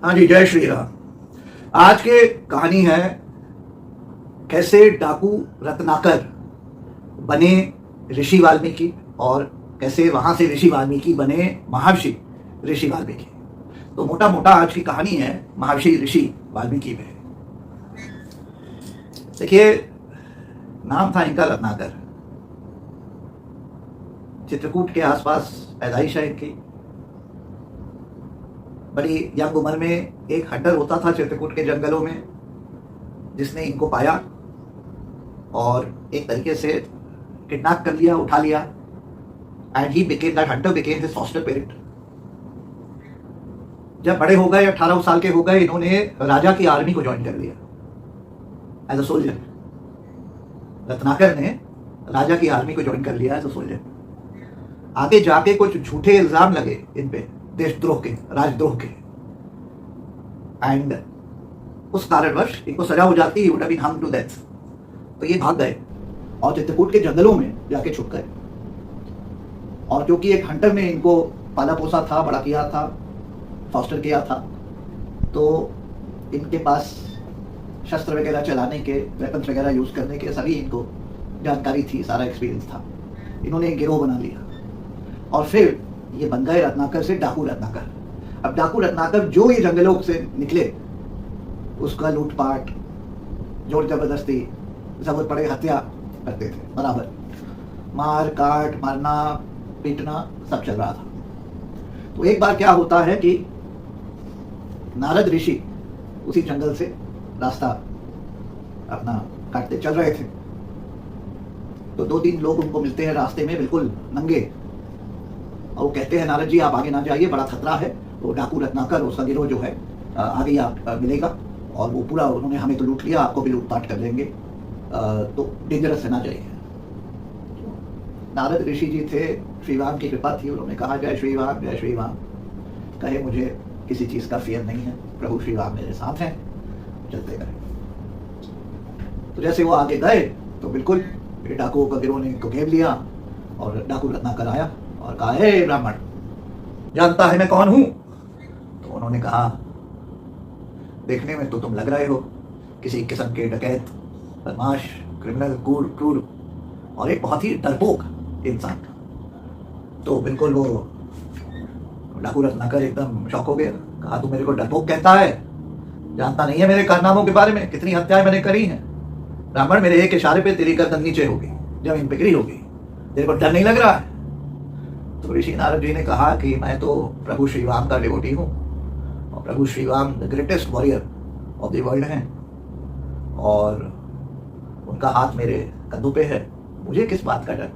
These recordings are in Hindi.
हाँ जी, जय श्री राम। आज की कहानी है कैसे डाकू रत्नाकर बने ऋषि वाल्मीकि और कैसे वहां से ऋषि वाल्मीकि बने महर्षि ऋषि वाल्मीकि। तो मोटा मोटा आज की कहानी है महर्षि ऋषि वाल्मीकि में। देखिए, नाम था इनका रत्नाकर। चित्रकूट के आसपास पैदाइश है इनकी। बड़ी यंग उम्र में एक हंटर होता था चित्रकूट के जंगलों में, जिसने इनको पाया और एक तरीके से किडनैप कर लिया, उठा लिया। And he became that Hunter became his foster parent. जब बड़े हो गए, 18 साल के हो गए, इन्होंने राजा की आर्मी को ज्वाइन कर लिया एज अ सोल्जर। रत्नाकर ने राजा की आर्मी को ज्वाइन कर लिया एज अ सोल्जर। आगे जाके कुछ झूठे इल्जाम लगे इन पे, देशद्रोह के, राजद्रोह के, एंड उस कारणवश इनको सजा हो जाती है, would have been hanged to death. तो ये भाग गए और चित्रकूट के जंगलों में जाके छुप गए। और क्योंकि एक हंटर ने इनको पाला पोसा था, बड़ा किया था, फॉस्टर किया था, तो इनके पास शस्त्र वगैरह चलाने के, वेपन्स वगैरह यूज करने के सभी इनको जानकारी थी, सारा एक्सपीरियंस था। इन्होंने एक गिरोह बना लिया और फिर ये बन गए रत्नाकर से डाकू रत्नाकर। अब डाकू रत्नाकर जो ये जंगलों से निकले, उसका लूटपाट, जोर जबरदस्ती, जरूरत पड़े हत्या करते थे बराबर। मार काट, मारना पीटना सब चल रहा था। तो एक बार क्या होता है कि नारद ऋषि उसी जंगल से रास्ता अपना काटते चल रहे थे। तो 2-3 लोग उनको मिलते हैं रास्ते में, बिल्कुल नंगे, और वो कहते हैं, नारद जी आप आगे ना जाइए, बड़ा खतरा है। वो डाकू रत्नाकर, उसका गिरोह जो है, आगे आप मिलेगा और वो पूरा, उन्होंने हमें तो लूट लिया, आपको भी लूटपाट कर लेंगे, तो डेंजरस है, ना जाइए। नारद ऋषि जी थे, श्री राम की कृपा थी, उन्होंने कहा जय श्री राम, जय श्री राम। कहे मुझे किसी चीज का फियर नहीं है, प्रभु श्री राम मेरे साथ हैं, चलते गए। तो जैसे वो आगे गए तो बिल्कुल डाकुओं का गिरोह ने इनको घेर लिया और डाकू रत्नाकर आया और कहा, हे ब्राह्मण, जानता है मैं कौन हूं? तो उन्होंने कहा, देखने में तो तुम लग रहे हो किसी किस्म के डकैत, बदमाश, क्रिमिनल, क्रूर और एक बहुत ही डरपोक इंसान। तो बिल्कुल वो डाकू रत्नाकर एकदम शॉक हो गया। कहा, तू मेरे को डरपोक कहता है? जानता नहीं है मेरे कारनामों के बारे में, कितनी हत्याएं मैंने करी हैं। ब्राह्मण, मेरे एक इशारे पे तेरी गर्दन नीचे होगी, जमीन पे गिरी होगी, तेरे को डर नहीं लग रहा है? तो ऋषि नारद जी ने कहा कि मैं तो प्रभु श्री राम का डिवोटी हूँ और प्रभु Shri Ram the greatest warrior of the world हैं और उनका हाथ मेरे कंधों पे है, मुझे किस बात का डर?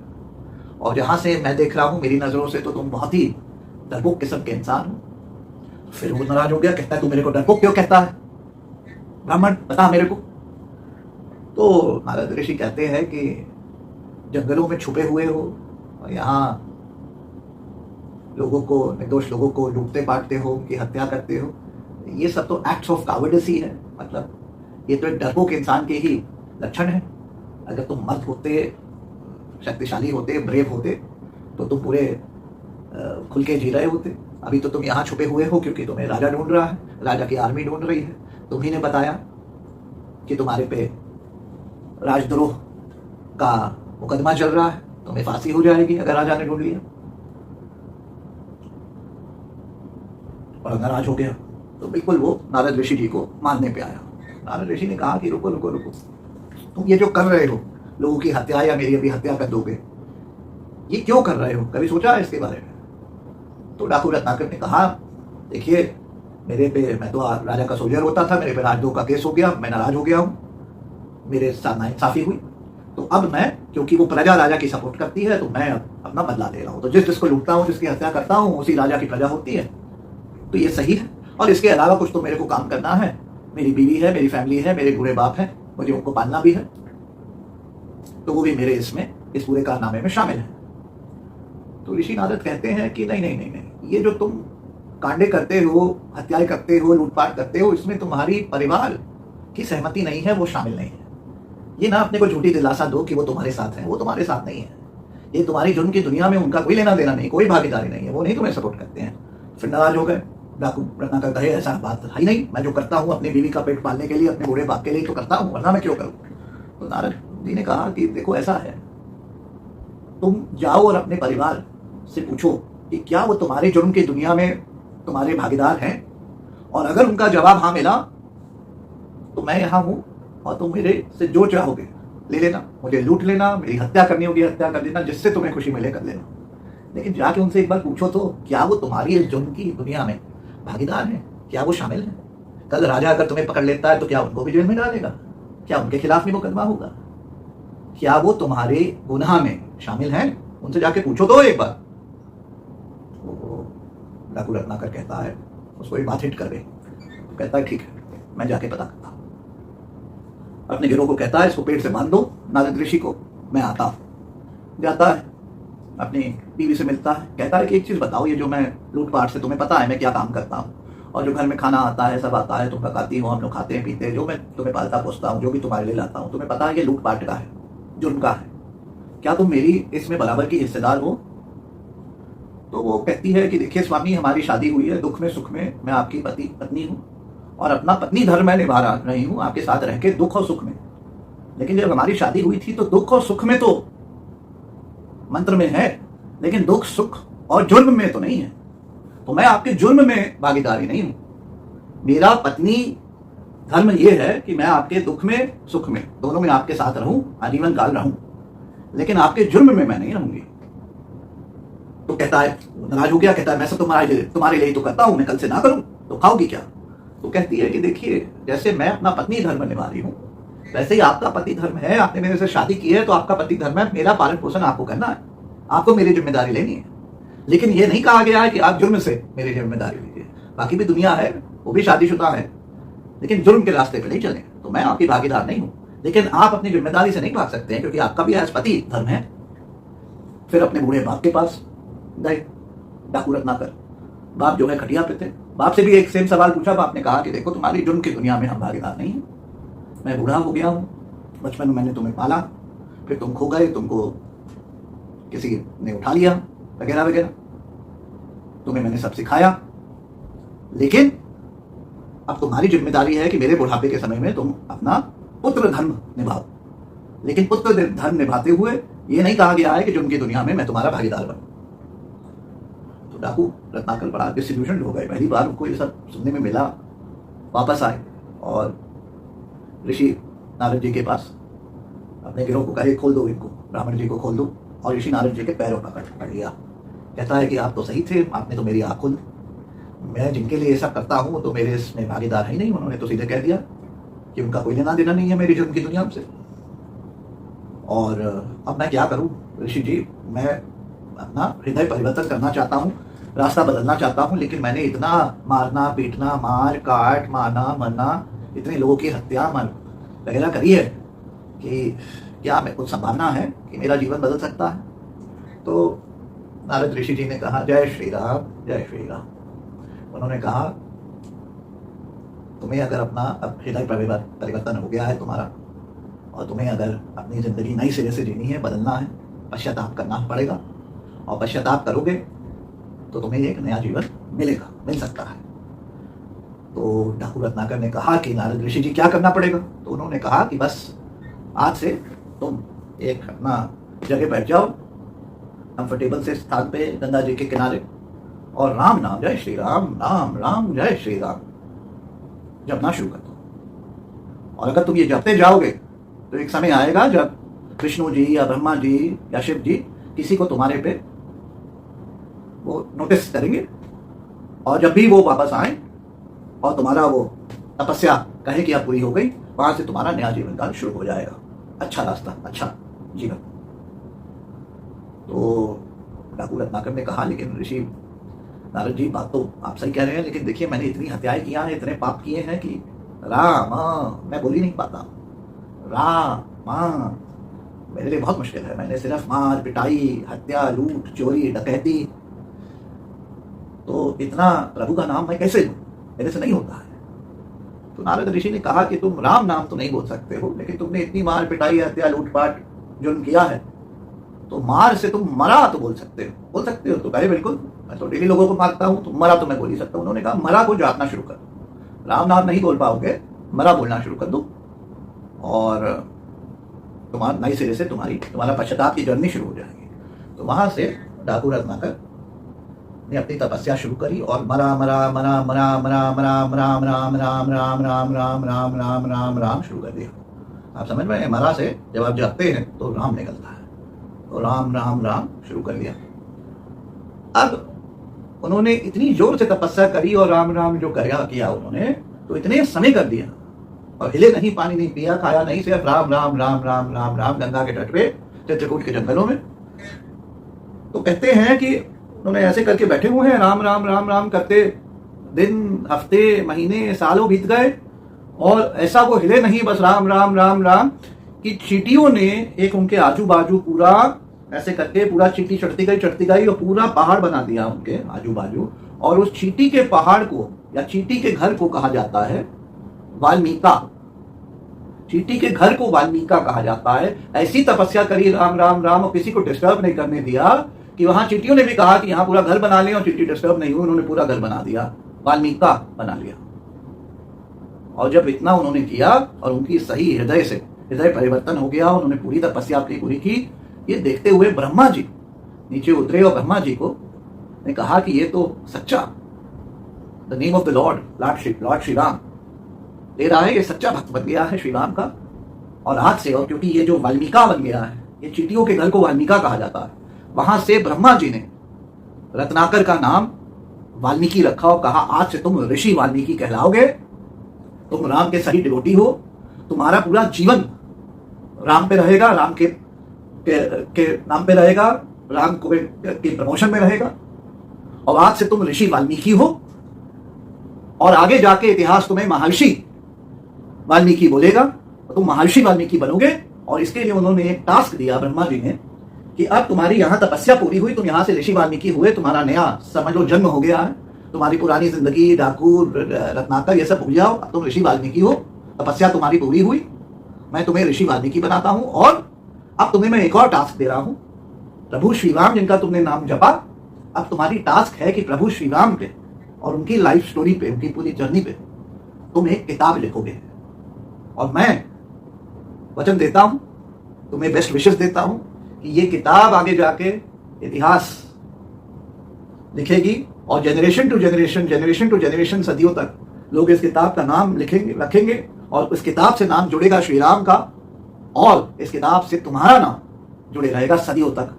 और जहाँ से मैं देख रहा हूँ, मेरी नज़रों से तो तुम बहुत ही डरपोक किस्म के इंसान हो। फिर वो नाराज हो गया, कहता है, तू मेरे को डरपोक क्यों कहता है? ब्राह्मण, बता मेरे को। तो नारद ऋषि कहते हैं कि जंगलों में छुपे हुए हो और यहाँ लोगों को, निर्दोष लोगों को लूटते पाटते हो, उनकी हत्या करते हो, ये सब तो एक्ट्स ऑफ कावर्डिस ही है। मतलब ये तो एक डरपोक इंसान के ही लक्षण है। अगर तुम मर्द होते, शक्तिशाली होते, ब्रेव होते, तो तुम पूरे खुल के जी रहे होते। अभी तो तुम यहाँ छुपे हुए हो क्योंकि तुम्हें राजा ढूंढ रहा है, राजा की आर्मी ढूंढ रही है। तुम्ही ने बताया कि तुम्हारे पे राजद्रोह का मुकदमा चल रहा है, तुम्हें फांसी हो जाएगी अगर राजा ने ढूंढ लिया। और नाराज हो गया तो बिल्कुल वो नारद ऋषि जी को मारने पे आया। नारद ऋषि ने कहा कि रुको रुको रुको, तुम ये जो कर रहे हो, लोगों की हत्या या मेरी अभी हत्या कर दोगे, ये क्यों कर रहे हो? कभी सोचा है इसके बारे में? तो डाकू रत्नाकर ने कहा, देखिए, मेरे पे, मैं तो राजा का सोल्जर होता था, मेरे पे राजद्रोह का केस हो गया, मैं नाराज हो गया हूँ, मेरे साथ नाइंसाफी हुई, तो अब मैं, क्योंकि वो प्रजा राजा की सपोर्ट करती है, तो मैं अपना बदला ले रहा हूँ। तो जिसको लूटता हूँ, जिसकी हत्या करता हूँ, उसी राजा की प्रजा होती है, तो ये सही है। और इसके अलावा कुछ तो मेरे को काम करना है, मेरी बीवी है, मेरी फैमिली है, मेरे बूढ़े बाप है, मुझे उनको पालना भी है, तो वो भी मेरे इसमें, इस पूरे कारनामे में शामिल है। तो ऋषि नारद कहते हैं कि नहीं नहीं नहीं नहीं, ये जो तुम कांडे करते हो, हत्याएं करते हो, लूटपाट करते हो, इसमें तुम्हारी परिवार की सहमति नहीं है, वो शामिल नहीं है। ये ना अपने को झूठी दिलासा दो कि वो तुम्हारे साथ है, वो तुम्हारे साथ नहीं है। ये तुम्हारी जुर्म की दुनिया में उनका कोई लेना देना नहीं, कोई भागीदारी नहीं है, वो नहीं तुम्हें सपोर्ट करते हैं। फिर नाराज हो गए डाकू रत्नाकर कहे ऐसा बात है ही नहीं, मैं जो करता हूँ अपनी बीवी का पेट पालने के लिए, अपने बूढ़े बाप के लिए तो करता हूँ, वरना मैं क्यों करूँ। तो नारद जी ने कहा कि देखो ऐसा है, तुम जाओ और अपने परिवार से पूछो कि क्या वो तुम्हारे जुर्म की दुनिया में तुम्हारे भागीदार हैं, और अगर उनका जवाब हाँ मिला तो मैं यहाँ हूँ और तुम मेरे से जो चाहोगे ले लेना, मुझे लूट लेना, मेरी हत्या करनी होगी हत्या कर देना, जिससे तुम्हें खुशी मिले कर लेना। लेकिन जाके उनसे एक बार पूछो तो क्या वो तुम्हारी इस जुर्म की दुनिया में भागीदार हैं, क्या वो शामिल हैं। कल राजा अगर तुम्हें पकड़ लेता है तो क्या उनको भी जेल में डालेगा, क्या उनके खिलाफ भी मुकदमा होगा, क्या वो तुम्हारे गुनाह में शामिल हैं, उनसे जाके पूछो तो एक बार। डाकू रत्नाकर कहता है, उसको ये बात हिट कर गई, तो कहता है ठीक है मैं जाके पता करता हूँ। अपने गिरोह को कहता है इसको पेट से बांध दो नारद ऋषि को, मैं आता हूँ। जाता है अपनी बीवी से मिलता है, कहता है कि एक चीज़ बताओ, ये जो मैं लूटपाट से, तुम्हें पता है मैं क्या काम करता हूँ, और जो घर में खाना आता है सब आता है, तुम पकाती हो, हम लोग खाते हैं पीते हैं, जो मैं तुम्हें पालता पोसता हूँ, जो भी तुम्हारे लिए लाता हूँ, तुम्हें पता है ये लूटपाट का है, जुर्म का है, क्या तुम मेरी इसमें बराबर की हिस्सेदार हो। तो वो कहती है कि देखिए स्वामी, हमारी शादी हुई है, दुख में सुख में मैं आपकी पत्नी हूँ और अपना पत्नी धर्म मैं निभा रही हूँ आपके साथ रह के दुख और सुख में। लेकिन जब हमारी शादी हुई थी तो दुख और सुख में तो मंत्र में है, लेकिन दुख सुख और जुर्म में तो नहीं है, तो मैं आपके जुर्म में भागीदारी नहीं हूँ। मेरा पत्नी धर्म ये है कि मैं आपके दुख में सुख में दोनों में आपके साथ रहूं, आजीवन काल रहूं, लेकिन आपके जुर्म में मैं नहीं रहूंगी। तो कहता है, नाराज हो गया, कहता है मैं सब तुम्हारे लिए ही तो करता हूं, मैं कल से ना करूं तो खाओगी क्या। तो कहती है कि देखिए जैसे मैं अपना पत्नी धर्म निभा रही हूँ वैसे ही आपका पति धर्म है, आपने मेरे से शादी की है तो आपका पति धर्म है, मेरा पालन पोषण आपको करना है, आपको मेरी जिम्मेदारी लेनी है। लेकिन ये नहीं कहा गया है कि आप जुर्म से मेरी जिम्मेदारी लीजिए, बाकी भी दुनिया है वो भी शादीशुदा है, लेकिन जुर्म के रास्ते पे नहीं चले, तो मैं आपकी भागीदार नहीं हूँ। लेकिन आप अपनी जिम्मेदारी से नहीं भाग सकते हैं क्योंकि आपका भी पति धर्म है। फिर अपने बूढ़े बाप के पास गए डाकू रत्नाकर, बाप जो है खटिया पे थे, बाप से भी एक सेम सवाल पूछा। बाप ने कहा कि देखो तुम्हारी जुर्म की दुनिया में हम भागीदार नहीं हैं, मैं बूढ़ा हो गया हूँ, बचपन में मैंने तुम्हें पाला, फिर तुम खो गए, तुमको किसी ने उठा लिया वगैरह वगैरह, तुम्हें मैंने सब सिखाया, लेकिन अब तुम्हारी जिम्मेदारी है कि मेरे बुढ़ापे के समय में तुम अपना पुत्र धर्म निभाओ। लेकिन पुत्र धर्म निभाते हुए ये नहीं कहा गया है कि जुर्म की दुनिया में मैं तुम्हारा भागीदार बनूं। तो डाकू रत्नाकर बड़ा डिस्ट्रीब्यूशन हो गए, पहली बार उनको ये सब सुनने में मिला। वापस आए और ऋषि नारद जी के पास अपने गिरोह को कहे खोल दो इनको, ब्राह्मण जी को खोल दो, और ऋषि नारद जी के पैरों पकड़ लिया। कहता है कि आप तो सही थे, आपने तो मेरी आँख खोल, मैं जिनके लिए ऐसा करता हूँ तो मेरे इसमें भागीदार है ही नहीं। उन्होंने तो सीधे कह दिया कि उनका कोई लेना देना नहीं है मेरी जुर्म की दुनिया से, और अब मैं क्या करूँ ऋषि जी, मैं अपना हृदय परिवर्तन करना चाहता हूँ, रास्ता बदलना चाहता हूँ, लेकिन मैंने इतना मारना पीटना, मार काट, मारना मरना, इतने लोगों की हत्या वगैरह करी है कि क्या मैं कुछ संभावना है कि मेरा जीवन बदल सकता है। तो नारद ऋषि जी ने कहा जय श्री राम जय श्री राम। उन्होंने कहा तुम्हें अगर अपना अब हृदय परिवर्तन हो गया है तुम्हारा, और तुम्हें अगर अपनी ज़िंदगी नई सिरे से जीनी है, बदलना है, पश्चाताप करना पड़ेगा, और पश्चाताप करोगे तो तुम्हें एक नया जीवन मिल सकता है। तो डाकू रत्नाकर ने कहा कि नारद ऋषि जी क्या करना पड़ेगा। तो उन्होंने कहा कि बस आज से तुम एक अपना जगह बैठ जाओ कंफर्टेबल से स्थान पे गंगा जी के किनारे, और राम नाम जय श्री राम, राम राम जय श्री राम जपना शुरू कर दो। और अगर तुम ये जपते जाओगे तो एक समय आएगा जब विष्णु जी या ब्रह्मा जी या शिव जी किसी को तुम्हारे पे वो नोटिस करेंगे, और जब भी वो वापस आए और तुम्हारा वो तपस्या कहे कि अब पूरी हो गई, वहां से तुम्हारा नया जीवन काल शुरू हो जाएगा, अच्छा रास्ता, अच्छा जीवन। तो डाकू रत्नाकर ने कहा लेकिन ऋषि नारद जी बात तो आप सही कह रहे हैं, लेकिन देखिए मैंने इतनी हत्याएं किया है, इतने पाप किए हैं कि राम मैं बोल ही नहीं पाता, राम मेरे लिए बहुत मुश्किल है। मैंने सिर्फ मार पिटाई, हत्या, लूट, चोरी, डकैती, तो इतना प्रभु का नाम मैं कैसे लूं, मेरे से नहीं होता है। तो नारद ऋषि ने कहा कि तुम राम नाम तो नहीं बोल सकते हो, लेकिन तुमने इतनी मार पिटाई, हत्या, लूटपाट जुर्म किया है तो मार से तुम मरा तो बोल सकते हो। तो कहे बिल्कुल, मैं तो डेली लोगों को मारता हूँ, तो मरा तो मैं बोल ही सकता हूँ। उन्होंने कहा मरा को जापना शुरू कर दो, राम नाम नहीं बोल पाओगे, मरा बोलना शुरू कर दो और तुम्हारा नई सिरे से तुम्हारा पश्चाताप की जर्नी शुरू हो जाएगी। तो वहां से डाकू रत्नाकर ने अपनी तपस्या शुरू करी और मरा मरा मरा मरा मरा मरा राम राम राम राम राम राम राम राम राम राम शुरू कर दिया। आप समझ रहे हैं, मरा से जब आप जपते हैं तो राम निकलता है, तो राम राम राम शुरू कर दिया। अब उन्होंने इतनी जोर से तपस्या करी और राम राम जो किया उन्होंने, तो इतने समय कर दिया और हिले नहीं, पानी नहीं पिया, खाया नहीं, सिर्फ राम राम राम राम राम राम गंगा के तट पे चित्रकूट के जंगलों में। तो कहते हैं कि उन्होंने ऐसे करके बैठे हुए हैं, राम राम राम राम करते, दिन हफ्ते महीने सालों बीत गए और ऐसा वो हिले नहीं, बस राम राम राम राम कि चींटियों ने एक उनके आजू बाजू पूरा ऐसे करके पूरा चींटी चढ़ती गई और पूरा पहाड़ बना दिया उनके आजू बाजू। और उस चींटी के पहाड़ को या चींटी के घर को कहा जाता है वाल्मीका। चींटी के घर को वाल्मीका कहा जाता है। ऐसी तपस्या करी राम राम राम और किसी को डिस्टर्ब नहीं करने दिया कि वहां चींटियों ने भी कहा कि यहाँ पूरा घर बना लें और चींटी डिस्टर्ब नहीं हुई, उन्होंने पूरा घर बना दिया, वाल्मीका बना लिया। और जब इतना उन्होंने किया और उनकी सही हृदय परिवर्तन हो गया, उन्होंने पूरी तपस्या अपनी पूरी की, ये देखते हुए ब्रह्मा जी नीचे उतरे और ब्रह्मा जी को ने कहा कि ये तो सच्चा, the name of the Lord Shri Ram ले रहा है, ये सच्चा भक्त बन गया है श्री राम का। और आज से, और क्योंकि ये जो वाल्मीका बन गया है, ये चींटियों के घर को वाल्मीका कहा जाता है, वहां से ब्रह्मा जी ने रत्नाकर का नाम वाल्मीकि रखा और कहा आज से तुम ऋषि वाल्मीकि कहलाओगे, तुम राम के सही डिवोटी हो, तुम्हारा पूरा जीवन राम पे रहेगा, राम के नाम पे रहेगा, राम के प्रमोशन में रहेगा। और आज से तुम ऋषि वाल्मीकि हो और आगे जाके इतिहास तुम्हें महर्षि वाल्मीकि बोलेगा, तुम महर्षि वाल्मीकि बनोगे। और इसके लिए उन्होंने एक टास्क दिया ब्रह्मा जी ने कि अब तुम्हारी यहां तपस्या पूरी हुई, तुम यहां से ऋषि वाल्मीकि हुए, तुम्हारा नया समझ लो जन्म हो गया है, तुम्हारी पुरानी जिंदगी डाकू रत्नाकर ये सब भूल जाओ, अब तुम ऋषि वाल्मीकि हो, तपस्या तुम्हारी पूरी हुई, मैं तुम्हें ऋषि वाल्मीकि बनाता हूं। और अब तुम्हें मैं एक और टास्क दे रहा हूं, प्रभु श्री राम जिनका तुमने नाम जपा, अब तुम्हारी टास्क है कि प्रभु श्री राम पे और उनकी लाइफ स्टोरी पे, उनकी पूरी जर्नी पे तुम एक किताब लिखोगे। और मैं वचन देता हूं, तुम्हें बेस्ट विशेस देता हूं कि ये किताब आगे जाके इतिहास लिखेगी और जनरेशन टू जनरेशन सदियों तक लोग इस किताब का नाम रखेंगे और उस किताब से नाम जुड़ेगा श्री राम का और इस किताब से तुम्हारा नाम जुड़े रहेगा सदियों तक,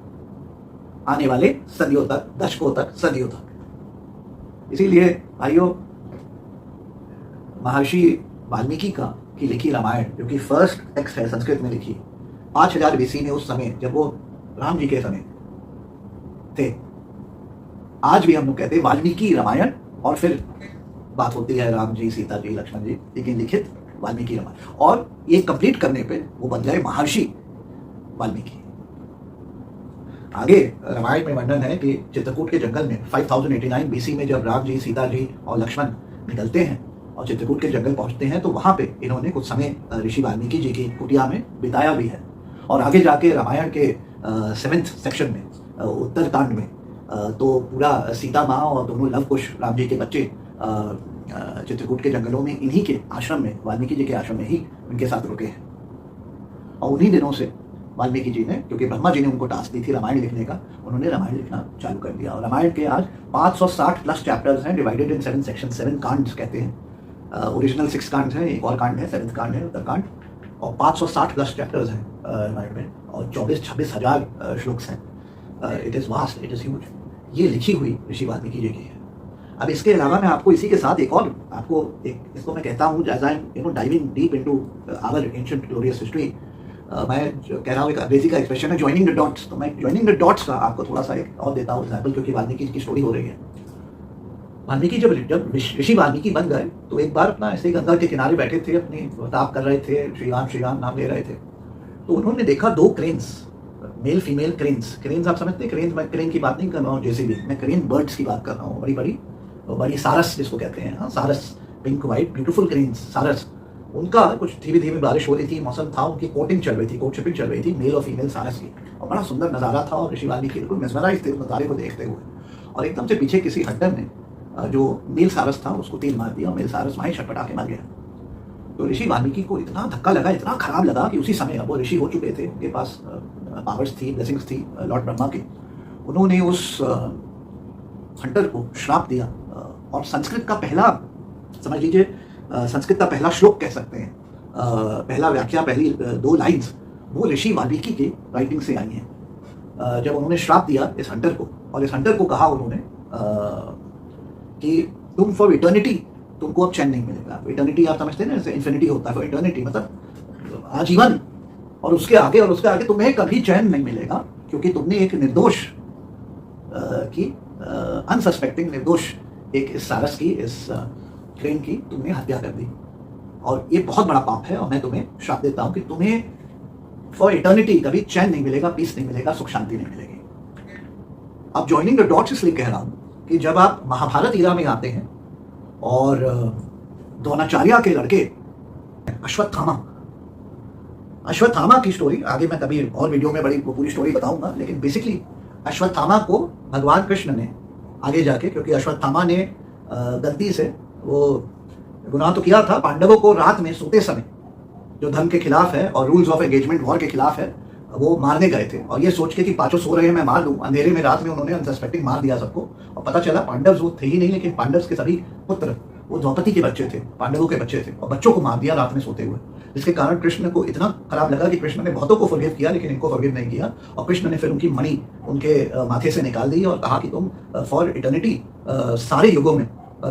आने वाले सदियों तक, दशकों तक, सदियों तक। इसीलिए भाइयों, महर्षि वाल्मीकि की लिखी रामायण, जो कि फर्स्ट टेक्स्ट है संस्कृत में लिखी 5000 BC में, उस समय जब वो राम जी के समय थे। आज भी हम लोग कहते हैं वाल्मीकि रामायण, और फिर बात होती है राम जी, सीता जी, लक्ष्मण जी, लेकिन लिखित वाल्मीकि रामायण। और ये कंप्लीट करने पे वो बन गए महर्षि वाल्मीकि। आगे रामायण में वर्णन है कि चित्रकूट के जंगल में 5089 BC में जब राम जी, सीता जी और लक्ष्मण निकलते हैं और चित्रकूट के जंगल पहुंचते हैं, तो वहां पे इन्होंने कुछ समय ऋषि वाल्मीकि जी की कुटिया में बिताया भी है। और आगे जाके रामायण के 7th सेक्शन में, उत्तरकांड में, तो पूरा सीता माँ और दोनों लव कुश राम जी के बच्चे चित्रकूट के जंगलों में इन्हीं के आश्रम में, वाल्मीकि जी के आश्रम में ही उनके साथ रुके हैं। और उन्हीं दिनों से वाल्मीकि जी ने, क्योंकि ब्रह्मा जी ने उनको टास्क दी थी रामायण लिखने का, उन्होंने रामायण लिखना चालू कर दिया। और रामायण के आज 560+ चैप्टर्स हैं, डिवाइडेड इन 7 सेक्शन, 7 कांड्स कहते हैं। ओरिजिनल 6 कांड्स हैं, एक और कांड है, 7th कांड है उत्तरकांड। और 560+ चैप्टर्स हैं रामायण में और 24-26 हजार श्लोक्स हैं। It is vast, it is huge. ये लिखी हुई ऋषि वाल्मीकि जी की है। अब इसके अलावा मैं आपको इसी के साथ एक और इसको मैं कहता हूँ, as I am diving deep into our ancient glorious history, मैं कह रहा हूँ, एक अंग्रेजी का एक्सप्रेशन है जॉइनिंग द डॉट्स। तो मैं जॉइनिंग द डॉट्स का आपको थोड़ा सा एक और देता हूँ एग्जाम्पल, क्योंकि वाल्मीकि की स्टोरी हो रही है। वाल्मीकि जब ऋषि वाल्मीकि बन गए, तो एक बार अपना ऐसे गंगा के किनारे बैठे थे, अपनी ताप कर रहे थे, श्री राम नाम ले रहे थे। तो उन्होंने देखा 2 क्रेन्स, मेल फीमेल क्रेन्स आप समझते हैं क्रेन्स, मैं क्रेन की बात नहीं कर रहा हूँ जैसे भी, मैं क्रेन बर्ड्स की बात कर रहा हूँ, बड़ी सारस जिसको कहते हैं, हाँ सारस, पिंक वाइट ब्यूटीफुल क्रेन्स, सारस उनका कुछ धीमे धीमे बारिश हो रही थी, मौसम था, उनकी कोटिंग चल रही थी, कोर्ट शिपिंग चल रही थी मेल और फीमेल सारस की, और बड़ा सुंदर नज़ारा था। और ऋषि वाल्मीकि बिल्कुल मेस्मराइज थे उस नज़ारे को देखते हुए, और एकदम से पीछे किसी हंटर ने जो मेल सारस था उसको तीर मार दिया, और मेल सारस वहीं छटपटा के मर गया। तो ऋषि वाल्मीकि को इतना धक्का लगा, इतना खराब लगा कि उसी समय, अब वो ऋषि हो चुके थे, उनके पास पावर्स थी, ब्लेसिंग्स थी लॉर्ड ब्रह्मा की, उन्होंने उस हंटर को श्राप दिया। और संस्कृत का पहला, समझ लीजिए संस्कृत का पहला श्लोक कह सकते हैं, पहला व्याख्या, पहली 2 लाइन्स वो ऋषि वाल्मीकि की राइटिंग से आई हैं। जब उन्होंने श्राप दिया इस हंटर को, और इस हंटर को कहा उन्होंने कि तुम फॉर इटर्निटी, तुमको अब चैन नहीं मिलेगा। इटर्निटी आप समझते हैं ना, जैसे इन्फिनिटी होता है, फॉर इटर्निटी मतलब आजीवन, और उसके आगे तुम्हें कभी चैन नहीं मिलेगा, क्योंकि तुमने एक निर्दोष की, अनसस्पेक्टिंग निर्दोष एक इस सारस की, इस क्रेन की तुमने हत्या कर दी, और ये बहुत बड़ा पाप है, और मैं तुम्हें श्राप देता हूं कि तुम्हें फॉर इटर्निटी कभी चैन नहीं मिलेगा, पीस नहीं मिलेगा, सुख शांति नहीं मिलेगी। अब ज्वाइनिंग द डॉट्स इसलिए कह रहा हूं कि जब आप महाभारत ईरा में आते हैं और द्रोणाचार्य के लड़के अश्वत्थामा की स्टोरी, आगे मैं कभी और वीडियो में बड़ी पूरी स्टोरी बताऊंगा, लेकिन बेसिकली अश्वत्थामा को भगवान कृष्ण ने आगे जाके, क्योंकि अश्वत्थामा ने गलती से वो गुनाह तो किया था, पांडवों को रात में सोते समय, जो धर्म के खिलाफ है और रूल्स ऑफ एंगेजमेंट वॉर के खिलाफ है, वो मारने गए थे, और ये सोच के कि पांचों सो रहे हैं मैं मार लूं, अंधेरे में रात में उन्होंने अनसस्पेक्टिंग मार दिया सबको, और पता चला पांडव वो थे ही नहीं, लेकिन पांडव के सभी पुत्र वो द्रौपदी के बच्चे थे, पांडवों के बच्चे थे, और बच्चों को मार दिया रात में सोते हुए, जिसके कारण कृष्ण को इतना खराब लगा कि कृष्ण ने बहुतों को फॉरगिव किया, लेकिन इनको फॉरगिव नहीं किया, और कृष्ण ने फिर उनकी मणि उनके माथे से निकाल दी और कहा कि तुम फॉर इटर्निटी, सारे युगों में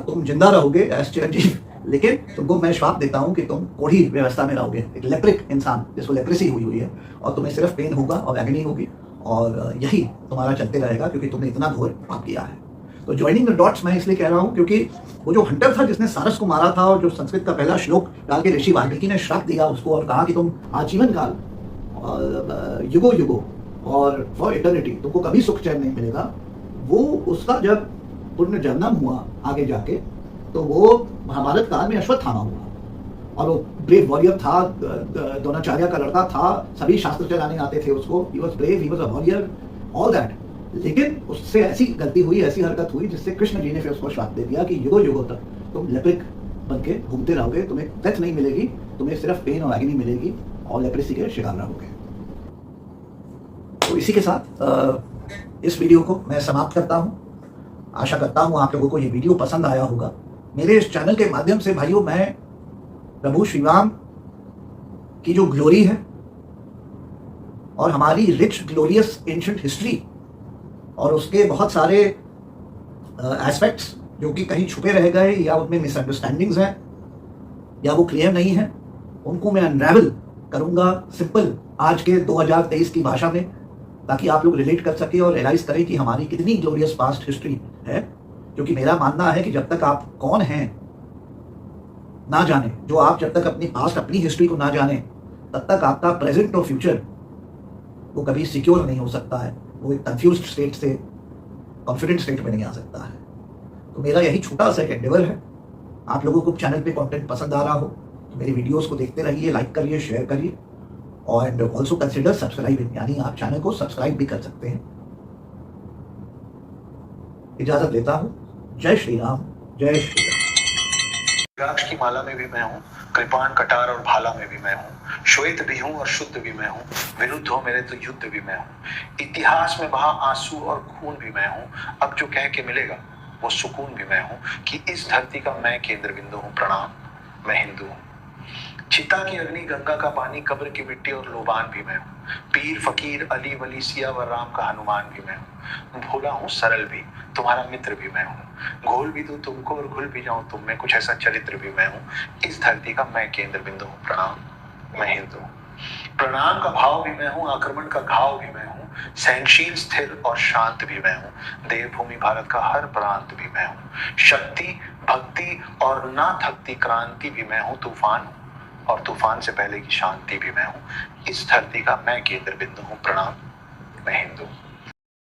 तुम जिंदा रहोगे एज चिरंजीव, लेकिन तुमको मैं श्राप देता हूं कि तुम कोढ़ी व्यवस्था में रहोगे, एक लेप्रिक इंसान जिसको लेप्रेसी हुई है, और तुम्हें सिर्फ पेन होगा और एगनी होगी, और यही तुम्हारा चलते रहेगा, क्योंकि तुमने इतना घोर पाप किया है। तो ज्वाइनिंग द डॉट्स मैं इसलिए कह रहा हूँ क्योंकि वो जो हंटर था जिसने सारस को मारा था, और जो संस्कृत का पहला श्लोक डाल के ऋषि वाल्मीकि ने श्राप दिया उसको और कहा कि तुम आजीवन काल, युगो युगो और फॉर इटर्निटी तुमको कभी सुख चैन नहीं मिलेगा, वो उसका जब पुण्य जन्म हुआ आगे जाके, तो वो महाभारत काल में अश्वत्थामा हुआ, और वो ब्रेव वॉरियर था, द्रोणाचार्य का लड़का था, सभी शास्त्र चलाने आते थे उसको, he was brave, he was a warrior, all that, लेकिन उससे ऐसी गलती हुई, ऐसी हरकत हुई, जिससे कृष्ण जी ने फिर उसको श्राप दे दिया कि युगों युगों तक तुम लेप्रिक बन के घूमते रहोगे, तुम्हें डेथ नहीं मिलेगी, तुम्हें सिर्फ पेन और एगनी मिलेगी, और लेप्रेसी के शिकार रहोगे। तो इसी के साथ इस वीडियो को मैं समाप्त करता हूँ। आशा करता हूँ आप लोगों को ये वीडियो पसंद आया होगा। मेरे इस चैनल के माध्यम से भाइयों, मैं प्रभु श्री राम की जो ग्लोरी है, और हमारी रिच ग्लोरियस एंशिएंट हिस्ट्री, और उसके बहुत सारे एस्पेक्ट्स जो कि कहीं छुपे रह गए, या उनमें मिसअंडरस्टैंडिंग्स हैं, या वो क्लियर नहीं है, उनको मैं अनरेवल करूंगा सिंपल आज के 2023 की भाषा में, ताकि आप लोग रिलेट कर सके और रियलाइज करें कि हमारी कितनी ग्लोरियस पास्ट हिस्ट्री है। क्योंकि मेरा मानना है कि जब तक आप कौन हैं ना जाने, जो आप जब तक अपनी पास्ट, अपनी हिस्ट्री को ना जाने, तब तक आपका प्रेजेंट और फ्यूचर वो कभी सिक्योर नहीं हो सकता है, वो एक कंफ्यूज्ड स्टेट से कॉन्फिडेंट स्टेट में नहीं आ सकता है। तो मेरा यही छोटा सा एक एंडेवर है। आप लोगों को चैनल पे कंटेंट पसंद आ रहा हो तो मेरी वीडियोस को देखते रहिए, लाइक करिए, शेयर करिए, और ऑल्सो कंसिडर सब्सक्राइबिंग, यानी आप चैनल को सब्सक्राइब भी कर सकते हैं। इजाजत लेता हूं। जय श्री राम, जय श्री राम। रुद्राक्ष की माला में भी मैं हूँ, कृपाण, कटार और भाला में भी मैं हूँ, श्वेत भी हूँ और शुद्ध भी मैं हूँ, विरुद्ध हो मेरे तो युद्ध भी मैं हूँ, इतिहास में बहा आंसू और खून भी मैं हूँ, अब जो कह के मिलेगा वो सुकून भी मैं हूँ, कि इस धरती का मैं केंद्र बिंदु हूँ, प्रणाम, मैं हिंदू हूँ। चिता की अग्नि, गंगा का पानी, कब्र की मिट्टी और लोबान भी मैं हूँ, पीर फकीर, अली वली, सिया व राम का हनुमान भी मैं हूँ, भोला हूँ, सरल भी, तुम्हारा मित्र भी मैं हूँ, घोल भी दूं तुमको और घुल भी जाऊं तुम में, कुछ ऐसा चरित्र भी मैं हूँ, इस धरती का मैं केंद्र बिंदु हूँ, प्रणाम, मैं हिंदू हूँ। प्रणाम का भाव भी मैं हूँ, आक्रमण का घाव भी मैं हूँ, सहनशील, स्थिर और शांत भी मैं हूँ, देवभूमि भारत का हर प्रांत भी मैं हूँ, शक्ति, भक्ति और ना थकती क्रांति भी मैं हूँ, तूफान हूँ और तूफान से पहले की शांति भी मैं हूँ, इस धरती का मैं केंद्र बिंदु हूँ, प्रणाम, मैं हिंदू हूँ।